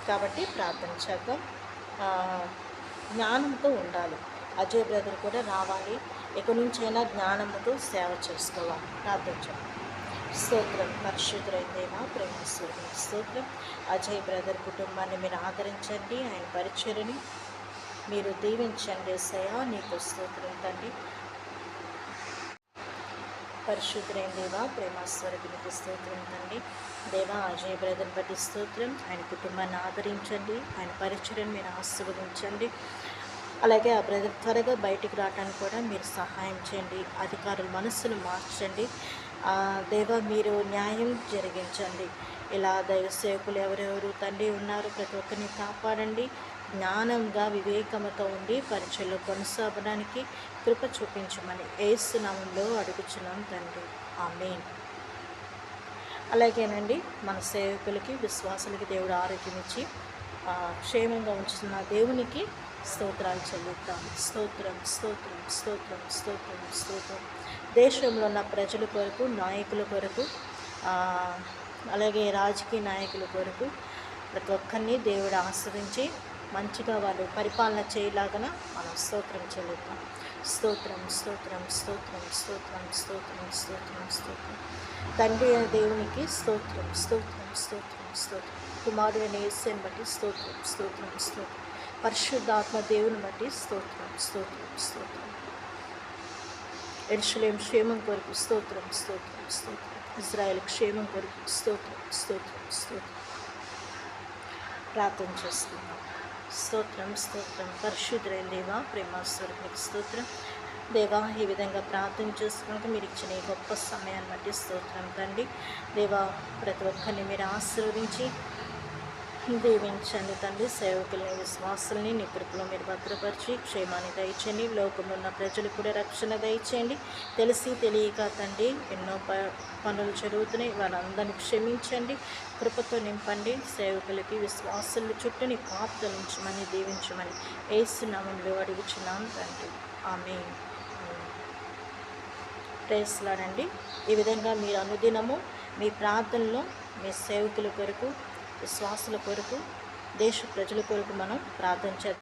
కాబట్టి ప్రార్థన చేద్దాం. జ్ఞానంతో ఉండాలి. అజయ్ బ్రదర్ కూడా రావాలి. ఇక నుంచైనా జ్ఞానంతో సేవ చేసుకోవాలి. ప్రార్థన చేద్దాం. స్తోత్రం పరిశుద్ధులైన దేవా, ప్రేమేశ్వరుని స్తోత్రం. అజయ్ బ్రదర్ కుటుంబాన్ని మీరు ఆదరించండి. ఆయన పరిచర్ని మీరు దీవించండి. యేసయ్యా నీకు స్తోత్రం తండ్రి. పరిశుద్ధులైన దేవా, ప్రేమస్వరూపునికి స్తోత్రం తండ్రి. దేవా, అజయ్ బ్రదర్ బట్టి స్తోత్రం. ఆయన కుటుంబాన్ని ఆదరించండి. ఆయన పరిచర్ని మీరు ఆశీర్వదించండి. అలాగే ఆ బ్రదర్ త్వరగా బయటికి రావడానికి కూడా మీరు సహాయం చేయండి. అధికారుల మనస్సును మార్చండి. దేవా, మీరు న్యాయం జరిగించండి. ఇలా దైవ సేవకులు ఎవరెవరు తండ్రి ఉన్నారు, ప్రతి ఒక్కరిని కాపాడండి. జ్ఞానంగా వివేకముతో ఉండి పరిచయలో కొనసాగడానికి కృప చూపించమని యేసు నామములో అడుగుచున్నాం తండ్రి. ఆమేన్. అలాగేనండి, మన సేవకులకి విశ్వాసులకి దేవుడు ఆరోగ్యం ఇచ్చి క్షేమంగా ఉంచుతున్న దేవునికి స్తోత్రాలు చెల్లిద్దాం. స్తోత్రం స్తోత్రం స్తోత్రం స్తోత్రం స్తోత్రం. దేశంలో ఉన్న ప్రజల కొరకు, నాయకుల కొరకు, అలాగే రాజకీయ నాయకుల కొరకు ప్రతి ఒక్కరిని దేవుడు ఆశ్రయించి మంచిగా వాళ్ళు పరిపాలన చేయలాగా మనం స్తోత్రం చెల్లిద్దాం. స్తోత్రం స్తోత్రం స్తోత్రం స్తోత్రం స్తోత్రం స్తోత్రం స్తోత్రం. తండ్రి అయిన దేవునికి స్తోత్రం స్తోత్రం స్తోత్రం స్తోత్రం. కుమారుడైన యేసుని బట్టి స్తోత్రం స్తోత్రం స్తోత్రం. పరిశుద్ధాత్మ దేవుని బట్టి స్తోత్రం స్తోత్రం స్తోత్రం. యెరూషలేము క్షేమం కొరకు స్తోత్రం స్తోత్రం స్తోత్రం. ఇజ్రాయెల్ క్షేమం కొరకు స్తోత్రం స్తోత్రం స్తోత్రం. ప్రార్థన చేసుకుందాం. స్తోత్రం స్తోత్రం. పరిశుద్ధులైన దేవా, ప్రేమస్వరూపునికి స్తోత్రం. దేవా, ఈ విధంగా ప్రార్థన చేసుకుంటూ మీరు ఇచ్చిన ఈ గొప్ప సమయాన్ని బట్టి స్తోత్రం తండ్రి. దేవా, ప్రతి ఒక్కరిని మీరు ఆశీర్వదించి దీవించండి తండ్రి. సేవకుల్ని, విశ్వాసుల్ని నీ కృపలో మీరు భద్రపరిచి క్షేమాన్ని దయచేయండి. లోకంలో ఉన్న ప్రజలకు కూడా రక్షణ దయచేయండి. తెలిసి తెలియక తండ్రి ఎన్నో పనులు జరుగుతున్నాయి, వాళ్ళందరినీ క్షమించండి, కృపతో నింపండి. సేవకులకి, విశ్వాసుల చుట్టూ నీ కాపుదల ఉంచమని దీవించమని యేసు నామములో అడుగుచున్నాం తండ్రి. ఆమేన్. Praise Lord. ఈ విధంగా మీరు అనుదినము మీ ప్రార్థనలో మీ సేవకుల కొరకు, విశ్వాసుల కొరకు, దేశ ప్రజల కొరకు మనం ప్రార్థన చేద్దాం.